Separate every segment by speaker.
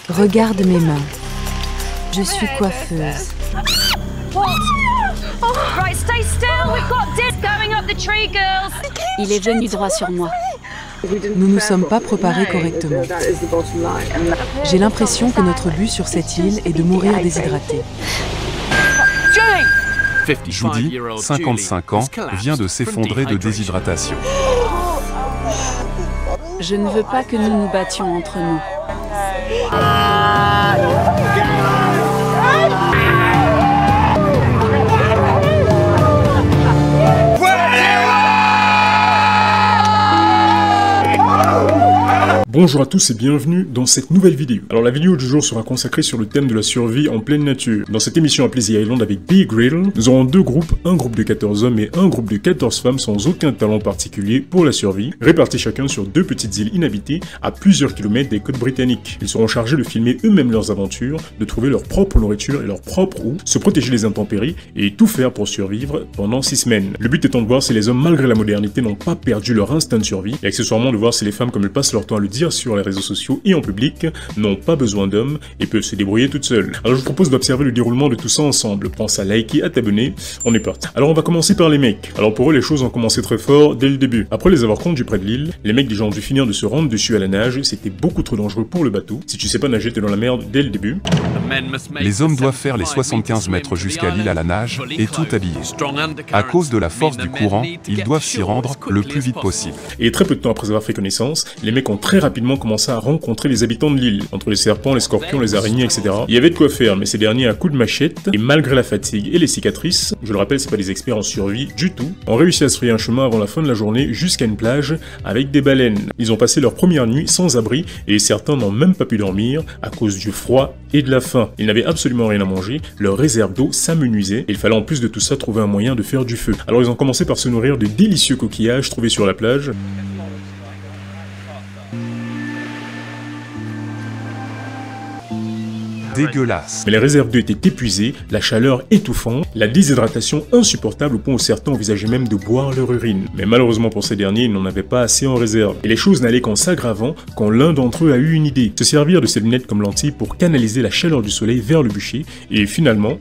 Speaker 1: Regarde mes mains. Je suis coiffeuse. Il est venu droit sur moi.
Speaker 2: Nous ne nous sommes pas préparés correctement. J'ai l'impression que notre but sur cette île est de mourir déshydraté.
Speaker 3: Judy, 55 ans, vient de s'effondrer de déshydratation.
Speaker 1: Je ne veux pas que nous nous battions entre nous.
Speaker 4: Bonjour à tous et bienvenue dans cette nouvelle vidéo. Alors la vidéo du jour sera consacrée sur le thème de la survie en pleine nature. Dans cette émission appelée The Island avec Bear Grylls, nous aurons deux groupes, un groupe de 14 hommes et un groupe de 14 femmes sans aucun talent particulier pour la survie, répartis chacun sur deux petites îles inhabitées à plusieurs kilomètres des côtes britanniques. Ils seront chargés de filmer eux-mêmes leurs aventures, de trouver leur propre nourriture et leur propre eau, se protéger des intempéries et tout faire pour survivre pendant 6 semaines. Le but étant de voir si les hommes, malgré la modernité, n'ont pas perdu leur instinct de survie et accessoirement de voir si les femmes, comme elles passent leur temps à le dire sur les réseaux sociaux et en public, n'ont pas besoin d'hommes et peuvent se débrouiller toutes seules. Alors je vous propose d'observer le déroulement de tout ça ensemble. Pense à liker, à t'abonner, on est parti. Alors on va commencer par les mecs. Alors pour eux les choses ont commencé très fort dès le début. Après les avoir conduits près de l'île, les mecs déjà ont dû finir de se rendre dessus à la nage, c'était beaucoup trop dangereux pour le bateau. Si tu sais pas nager, t'es dans la merde dès le début.
Speaker 3: Les hommes doivent faire les 75 mètres jusqu'à l'île à la nage et tout habillés. À cause de la force du courant, ils doivent s'y rendre le plus vite possible.
Speaker 4: Et très peu de temps après avoir fait connaissance, les mecs ont très rapidement commencé à rencontrer les habitants de l'île. Entre les serpents, les scorpions, les araignées, etc. Il y avait de quoi faire, mais ces derniers à coups de machette, et malgré la fatigue et les cicatrices, je le rappelle, c'est pas des experts en survie du tout, ont réussi à se frayer un chemin avant la fin de la journée jusqu'à une plage avec des baleines. Ils ont passé leur première nuit sans abri, et certains n'ont même pas pu dormir à cause du froid et de la faim. Ils n'avaient absolument rien à manger, leur réserve d'eau s'amenuisait, et il fallait en plus de tout ça trouver un moyen de faire du feu. Alors ils ont commencé par se nourrir de délicieux coquillages trouvés sur la plage.
Speaker 3: Dégueulasse.
Speaker 4: Mais les réserves d'eau étaient épuisées, la chaleur étouffante, la déshydratation insupportable au point où certains envisageaient même de boire leur urine. Mais malheureusement pour ces derniers, ils n'en avaient pas assez en réserve. Et les choses n'allaient qu'en s'aggravant quand l'un d'entre eux a eu une idée. Se servir de ses lunettes comme lentilles pour canaliser la chaleur du soleil vers le bûcher. Et finalement...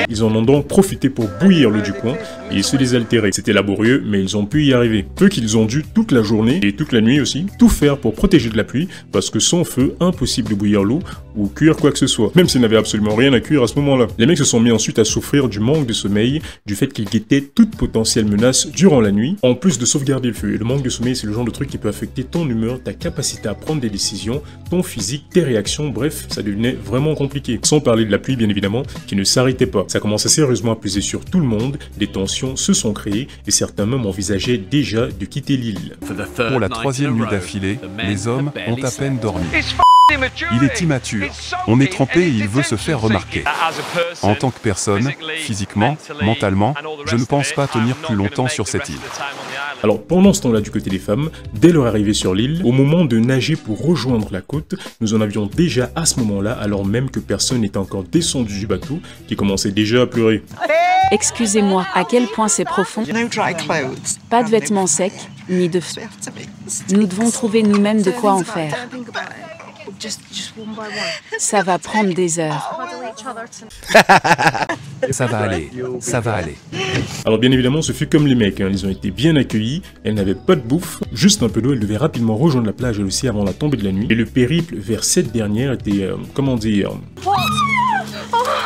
Speaker 4: Ils en ont donc profité pour bouillir l'eau du coin et se désaltérer. C'était laborieux, mais ils ont pu y arriver. Peu qu'ils ont dû toute la journée et toute la nuit aussi, tout faire pour protéger de la pluie, parce que sans feu, impossible de bouillir l'eau ou cuire quoi que ce soit, même s'ils n'avaient absolument rien à cuire à ce moment-là. Les mecs se sont mis ensuite à souffrir du manque de sommeil, du fait qu'ils guettaient toute potentielle menace durant la nuit, en plus de sauvegarder le feu. Et le manque de sommeil, c'est le genre de truc qui peut affecter ton humeur, ta capacité à prendre des décisions, ton physique, tes réactions, bref, ça devenait vraiment compliqué. Sans parler de la pluie, bien évidemment, qui ne s'arrêtait pas. Ça commençait sérieusement à peser sur tout le monde, des tensions se sont créées et certains même envisageaient déjà de quitter l'île.
Speaker 3: Pour la 3e nuit d'affilée, les hommes ont à peine dormi. Il est immature, on est trempé et il veut se faire remarquer. En tant que personne, physiquement, mentalement, je ne pense pas tenir plus longtemps sur cette île.
Speaker 4: Alors pendant ce temps-là du côté des femmes, dès leur arrivée sur l'île, au moment de nager pour rejoindre la côte, nous en avions déjà à ce moment-là, alors même que personne n'était encore descendu du bateau, qui commençait déjà à pleurer.
Speaker 1: Excusez-moi, à quel point c'est profond? Pas de vêtements secs, ni de feu. Nous devons trouver nous-mêmes de quoi en faire. Ça va prendre des heures.
Speaker 3: Ça va aller, ça va aller.
Speaker 4: Alors bien évidemment, ce fut comme les mecs, hein. Ils ont été bien accueillis, elles n'avaient pas de bouffe, juste un peu d'eau, elles devaient rapidement rejoindre la plage elle aussi avant la tombée de la nuit. Et le périple vers cette dernière était, comment dire...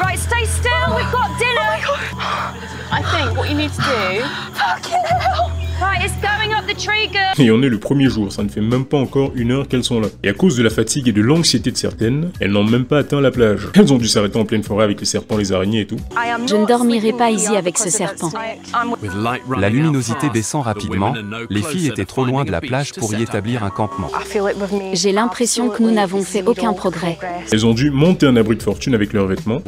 Speaker 5: Right, stay still, we've got dinner. I think what you need to do... Fucking hell! Right, it's going up the tree, girl.
Speaker 4: Et on est le premier jour, ça ne fait même pas encore 1 heure qu'elles sont là. Et à cause de la fatigue et de l'anxiété de certaines, elles n'ont même pas atteint la plage. Elles ont dû s'arrêter en pleine forêt avec les serpents, les araignées et tout.
Speaker 1: Je ne dormirai pas ici avec ce serpent.
Speaker 3: La luminosité baissant rapidement, les filles étaient trop loin de la plage pour y établir un campement.
Speaker 1: J'ai l'impression que nous n'avons fait aucun progrès.
Speaker 4: Elles ont dû monter un abri de fortune avec leurs vêtements.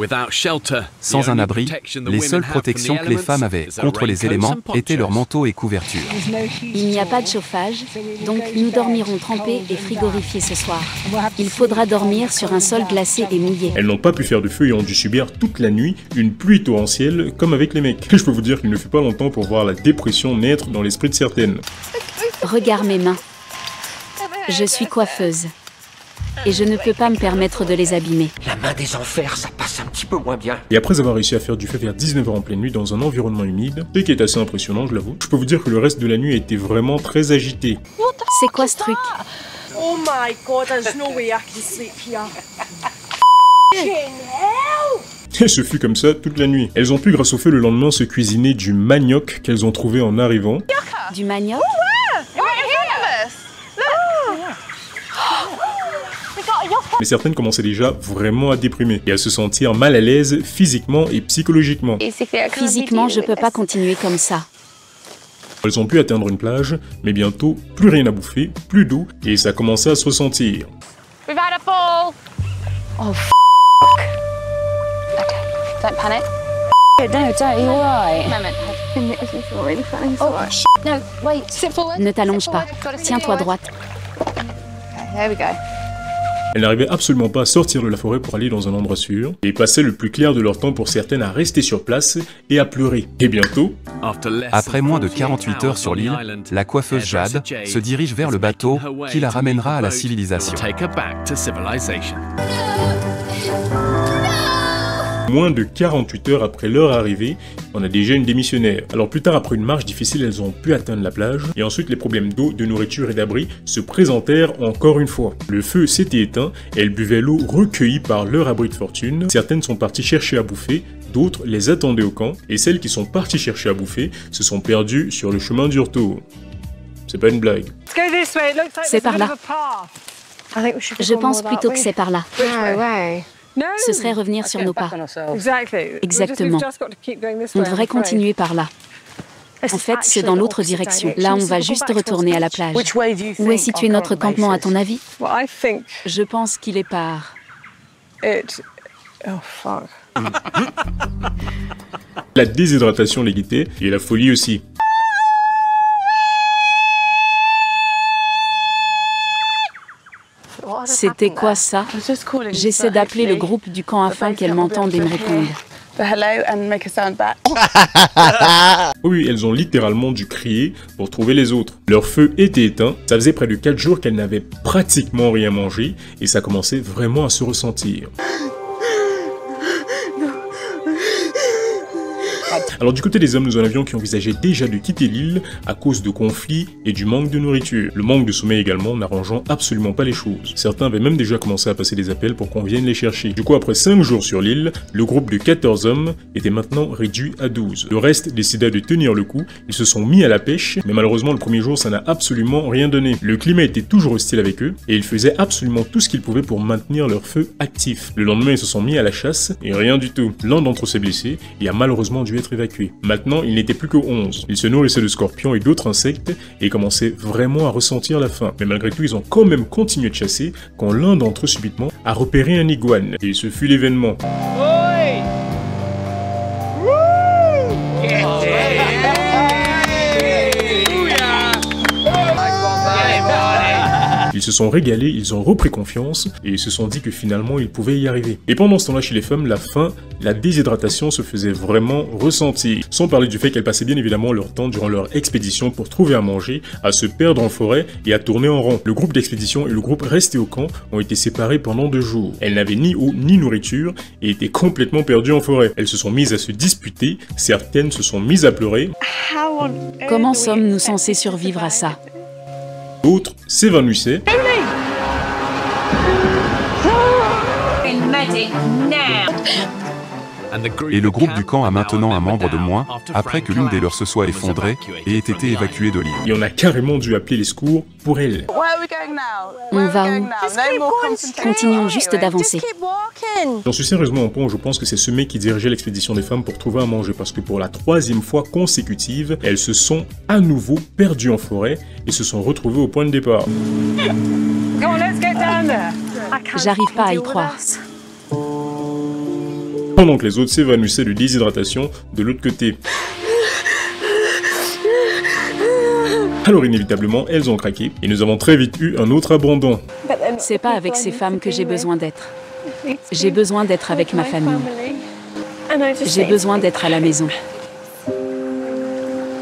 Speaker 3: Sans un abri, les seules protections que les femmes avaient contre les éléments étaient leurs manteaux et couvertures. nourriture.
Speaker 1: Il n'y a pas de chauffage, donc nous dormirons trempés et frigorifiés ce soir. Il faudra dormir sur un sol glacé et mouillé.
Speaker 4: Elles n'ont pas pu faire de feu et ont dû subir toute la nuit une pluie torrentielle comme avec les mecs. Et je peux vous dire qu'il ne fut pas longtemps pour voir la dépression naître dans l'esprit de certaines.
Speaker 1: Regarde mes mains. Je suis coiffeuse. Et je ne peux pas me permettre de les abîmer.
Speaker 6: La main des enfers, ça passe un petit peu moins bien.
Speaker 4: Et après avoir réussi à faire du feu vers 19h en pleine nuit dans un environnement humide, ce qui est assez impressionnant, je l'avoue, je peux vous dire que le reste de la nuit a été vraiment très agité.
Speaker 1: C'est quoi ce truc?
Speaker 7: Oh my god, there's no way I can sleep here.
Speaker 4: Et ce fut comme ça toute la nuit. Elles ont pu, grâce au feu le lendemain, se cuisiner du manioc qu'elles ont trouvé en arrivant.
Speaker 1: Du manioc?
Speaker 4: Mais certaines commençaient déjà vraiment à déprimer et à se sentir mal à l'aise physiquement et psychologiquement.
Speaker 1: Physiquement, je peux pas continuer comme ça.
Speaker 4: Elles ont pu atteindre une plage, mais bientôt, plus rien à bouffer, plus d'eau, et ça commençait à se ressentir.
Speaker 5: We've had a fall.
Speaker 1: Oh,
Speaker 5: Okay, don't panic.
Speaker 7: No, don't, you alright?
Speaker 5: No, wait, sit forward.
Speaker 1: ne t'allonge pas. Tiens-toi droite.
Speaker 5: Okay, there we go.
Speaker 4: Elles n'arrivaient absolument pas à sortir de la forêt pour aller dans un endroit sûr, et passaient le plus clair de leur temps pour certaines à rester sur place et à pleurer. Et bientôt,
Speaker 3: Après moins de 48 heures sur l'île, la coiffeuse Jade se dirige vers le bateau qui la ramènera à la civilisation.
Speaker 4: moins de 48 heures après leur arrivée, on a déjà une démissionnaire. Alors plus tard, après une marche difficile, elles ont pu atteindre la plage, et ensuite les problèmes d'eau, de nourriture et d'abri se présentèrent encore une fois. Le feu s'était éteint, et elles buvaient l'eau recueillie par leur abri de fortune. Certaines sont parties chercher à bouffer, d'autres les attendaient au camp, et celles qui sont parties chercher à bouffer se sont perdues sur le chemin du retour. C'est pas une blague.
Speaker 1: C'est par là. Je pense plutôt que c'est par là. Ce serait revenir sur nos pas. Exactement. On devrait continuer par là. En fait, c'est dans l'autre direction. Là, on va juste retourner à la plage. Où est situé notre campement, à ton avis? Je pense qu'il est par...
Speaker 4: La déshydratation les guettait, et la folie aussi.
Speaker 1: C'était quoi ça? J'essaie d'appeler le groupe du camp afin qu'elles m'entendent et me répondent.
Speaker 4: Oui, elles ont littéralement dû crier pour trouver les autres. Leur feu était éteint, ça faisait près de 4 jours qu'elles n'avaient pratiquement rien mangé, et ça commençait vraiment à se ressentir. Alors du côté des hommes, nous en avions qui envisageaient déjà de quitter l'île à cause de conflits et du manque de nourriture. Le manque de sommeil également n'arrangeant absolument pas les choses. Certains avaient même déjà commencé à passer des appels pour qu'on vienne les chercher. Du coup, après 5 jours sur l'île, le groupe de 14 hommes était maintenant réduit à 12. Le reste décida de tenir le coup, ils se sont mis à la pêche, mais malheureusement le premier jour ça n'a absolument rien donné. Le climat était toujours hostile avec eux, et ils faisaient absolument tout ce qu'ils pouvaient pour maintenir leur feu actif. Le lendemain, ils se sont mis à la chasse, et rien du tout. L'un d'entre eux s'est blessé, et a malheureusement dû être évacué. Maintenant, il n'était plus que 11. Ils se nourrissaient de scorpions et d'autres insectes et commençaient vraiment à ressentir la faim. Mais malgré tout, ils ont quand même continué de chasser quand l'un d'entre eux subitement a repéré un iguane. Et ce fut l'événement. Ils se sont régalés, ils ont repris confiance et ils se sont dit que finalement ils pouvaient y arriver. Et pendant ce temps-là chez les femmes, la faim, la déshydratation se faisait vraiment ressentir. Sans parler du fait qu'elles passaient bien évidemment leur temps durant leur expédition pour trouver à manger, à se perdre en forêt et à tourner en rond. Le groupe d'expédition et le groupe resté au camp ont été séparés pendant 2 jours. Elles n'avaient ni eau ni nourriture et étaient complètement perdues en forêt. Elles se sont mises à se disputer, certaines se sont mises à pleurer.
Speaker 1: Comment sommes-nous censés survivre à ça?
Speaker 4: D'autres s'évanouissaient.
Speaker 3: Et le groupe du camp a maintenant un membre de moins, après que l'une des leurs se soit effondrée et ait été évacuée de l'île.
Speaker 4: Et on a carrément dû appeler les secours pour elle.
Speaker 1: On va où? Continuons juste d'avancer.
Speaker 4: J'en suis sérieusement au point où je pense que c'est ce mec qui dirigeait l'expédition des femmes pour trouver à manger, parce que pour la 3e fois consécutive, elles se sont à nouveau perdues en forêt et se sont retrouvées au point de départ.
Speaker 1: J'arrive pas à y croire.
Speaker 4: Pendant que les autres s'évanouissaient de déshydratation de l'autre côté. Alors inévitablement, elles ont craqué et nous avons très vite eu un autre abandon.
Speaker 1: C'est pas avec ces femmes que j'ai besoin d'être. J'ai besoin d'être avec ma famille. J'ai besoin d'être à la maison.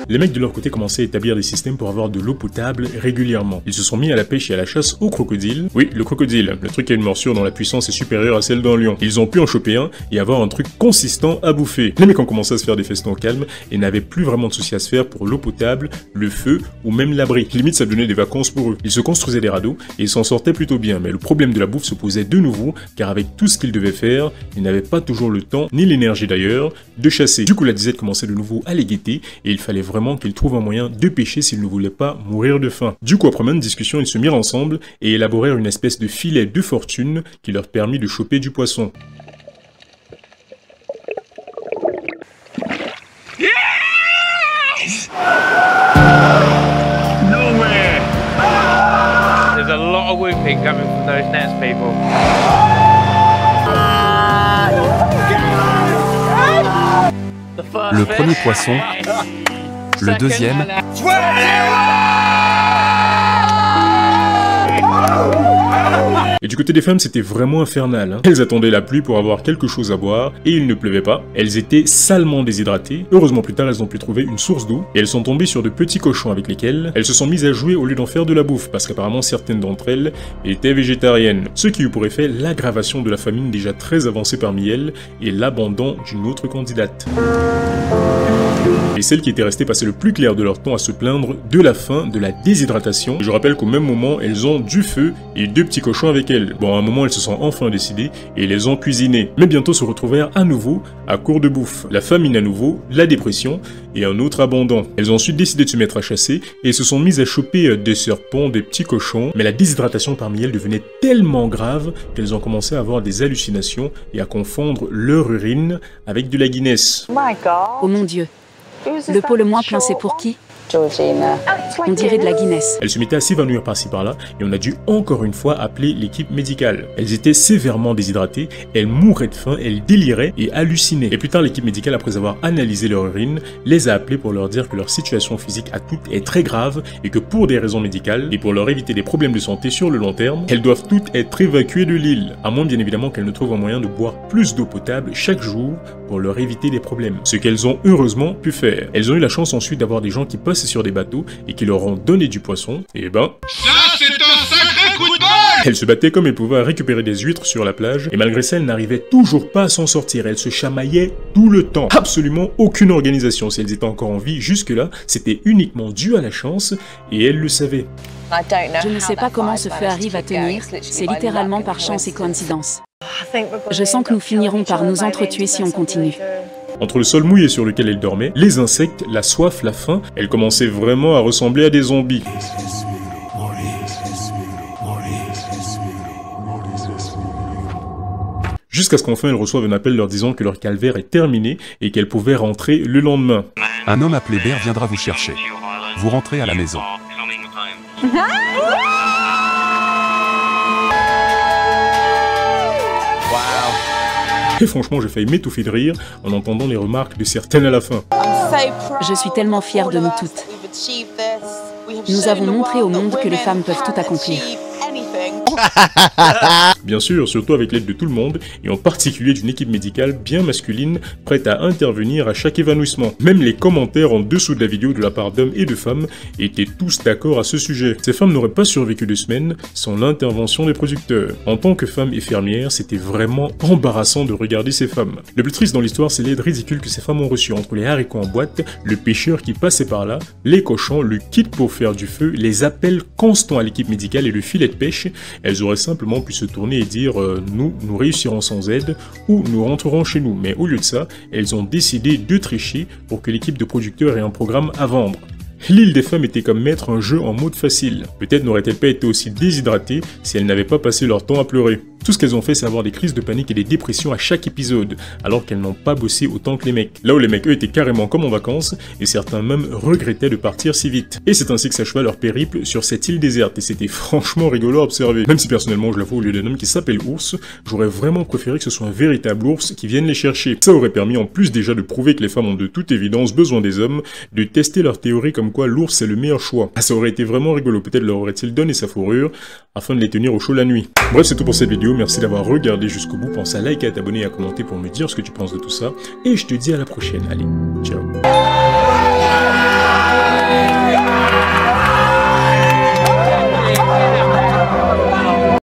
Speaker 4: Les mecs de leur côté commençaient à établir des systèmes pour avoir de l'eau potable régulièrement. Ils se sont mis à la pêche et à la chasse au crocodile. Oui, le crocodile, le truc qui a une morsure dont la puissance est supérieure à celle d'un lion. Ils ont pu en choper un et avoir un truc consistant à bouffer. Les mecs ont commencé à se faire des festons au calme et n'avaient plus vraiment de soucis à se faire pour l'eau potable, le feu ou même l'abri. Limite, ça donnait des vacances pour eux. Ils se construisaient des radeaux et ils s'en sortaient plutôt bien. Mais le problème de la bouffe se posait de nouveau, car avec tout ce qu'ils devaient faire, ils n'avaient pas toujours le temps, ni l'énergie d'ailleurs, de chasser. Du coup, la disette commençait de nouveau à les guetter et il fallait vraiment qu'ils trouvent un moyen de pêcher s'ils ne voulaient pas mourir de faim. Du coup, après même discussion, ils se mirent ensemble et élaborèrent une espèce de filet de fortune qui leur permit de choper du poisson.
Speaker 8: Yes! No way! There's a lot of whooping coming from those nets, people.
Speaker 3: Le premier poisson, le deuxième,
Speaker 4: et du côté des femmes, c'était vraiment infernal. Hein. Elles attendaient la pluie pour avoir quelque chose à boire, et il ne pleuvait pas. Elles étaient salement déshydratées. Heureusement, plus tard, elles ont pu trouver une source d'eau, et elles sont tombées sur de petits cochons avec lesquels elles se sont mises à jouer au lieu d'en faire de la bouffe, parce qu'apparemment certaines d'entre elles étaient végétariennes. Ce qui eut pour effet l'aggravation de la famine déjà très avancée parmi elles, et l'abandon d'une autre candidate. Et celles qui étaient restées passaient le plus clair de leur temps à se plaindre de la faim, de la déshydratation. Je rappelle qu'au même moment, elles ont du feu et 2 petits cochons avec elles. Bon, à un moment, elles se sont enfin décidées et les ont cuisinés. Mais bientôt se retrouvèrent à nouveau à court de bouffe. La famine à nouveau, la dépression et un autre abandon. Elles ont ensuite décidé de se mettre à chasser et se sont mises à choper des serpents, des petits cochons. Mais la déshydratation parmi elles devenait tellement grave qu'elles ont commencé à avoir des hallucinations et à confondre leur urine avec de la Guinness.
Speaker 1: Oh mon Dieu. Le pot le moins plein, c'est pour qui? On dirait de la Guinness.
Speaker 4: Elles se mettaient à s'évanouir par-ci par-là et on a dû encore une fois appeler l'équipe médicale. Elles étaient sévèrement déshydratées, elles mouraient de faim, elles déliraient et hallucinaient. Et plus tard, l'équipe médicale, après avoir analysé leur urine, les a appelées pour leur dire que leur situation physique à toutes est très grave et que pour des raisons médicales et pour leur éviter des problèmes de santé sur le long terme, elles doivent toutes être évacuées de l'île. À moins bien évidemment qu'elles ne trouvent un moyen de boire plus d'eau potable chaque jour pour leur éviter des problèmes. Ce qu'elles ont heureusement pu faire. Elles ont eu la chance ensuite d'avoir des gens qui passent sur des bateaux et qui leur ont donné du poisson, et ben...
Speaker 8: Ça, c'est un sacré coup de bol!
Speaker 4: Elles se battaient comme elles pouvaient à récupérer des huîtres sur la plage, et malgré ça, elles n'arrivaient toujours pas à s'en sortir. Elles se chamaillaient tout le temps. Absolument aucune organisation. Si elles étaient encore en vie jusque-là, c'était uniquement dû à la chance, et elles le savaient.
Speaker 1: Je ne sais pas comment ce feu arrive à tenir, c'est littéralement par chance et coïncidence. Je sens que nous finirons par nous entretuer si on continue.
Speaker 4: Entre le sol mouillé sur lequel elles dormaient, les insectes, la soif, la faim, elles commençaient vraiment à ressembler à des zombies. Jusqu'à ce qu'enfin elles reçoivent un appel leur disant que leur calvaire est terminé et qu'elles pouvaient rentrer le lendemain.
Speaker 3: Un homme appelé Bear viendra vous chercher. Vous rentrez à la maison.
Speaker 4: Et franchement, j'ai failli m'étouffer de rire en entendant les remarques de certaines à la fin.
Speaker 1: Je suis tellement fière de nous toutes. Nous avons montré au monde que les femmes peuvent tout accomplir.
Speaker 4: Bien sûr, surtout avec l'aide de tout le monde, et en particulier d'une équipe médicale bien masculine, prête à intervenir à chaque évanouissement. Même les commentaires en dessous de la vidéo de la part d'hommes et de femmes étaient tous d'accord à ce sujet. Ces femmes n'auraient pas survécu 2 semaines sans l'intervention des producteurs. En tant que femme et fermière, c'était vraiment embarrassant de regarder ces femmes. Le plus triste dans l'histoire, c'est l'aide ridicule que ces femmes ont reçue entre les haricots en boîte, le pêcheur qui passait par là, les cochons, le kit pour faire du feu, les appels constants à l'équipe médicale et le filet de pêche. Elles auraient simplement pu se tourner et dire nous réussirons sans aide ou nous rentrerons chez nous. Mais au lieu de ça, elles ont décidé de tricher pour que l'équipe de producteurs ait un programme à vendre. L'île des femmes était comme mettre un jeu en mode facile. Peut-être n'aurait-elle pas été aussi déshydratée si elles n'avaient pas passé leur temps à pleurer. Tout ce qu'elles ont fait, c'est avoir des crises de panique et des dépressions à chaque épisode, alors qu'elles n'ont pas bossé autant que les mecs. Là où les mecs, eux, étaient carrément comme en vacances, et certains même regrettaient de partir si vite. Et c'est ainsi que s'acheva leur périple sur cette île déserte, et c'était franchement rigolo à observer. Même si personnellement, je l'avoue, au lieu d'un homme qui s'appelle Ours, j'aurais vraiment préféré que ce soit un véritable ours qui vienne les chercher. Ça aurait permis, en plus déjà de prouver que les femmes ont de toute évidence besoin des hommes, de tester leur théorie comme quoi l'ours c'est le meilleur choix. Ah, ça aurait été vraiment rigolo, peut-être leur aurait-il donné sa fourrure, afin de les tenir au chaud la nuit. Bref, c'est tout pour cette vidéo, merci d'avoir regardé jusqu'au bout, pense à liker, à t'abonner et à commenter pour me dire ce que tu penses de tout ça, et je te dis à la prochaine, allez, ciao.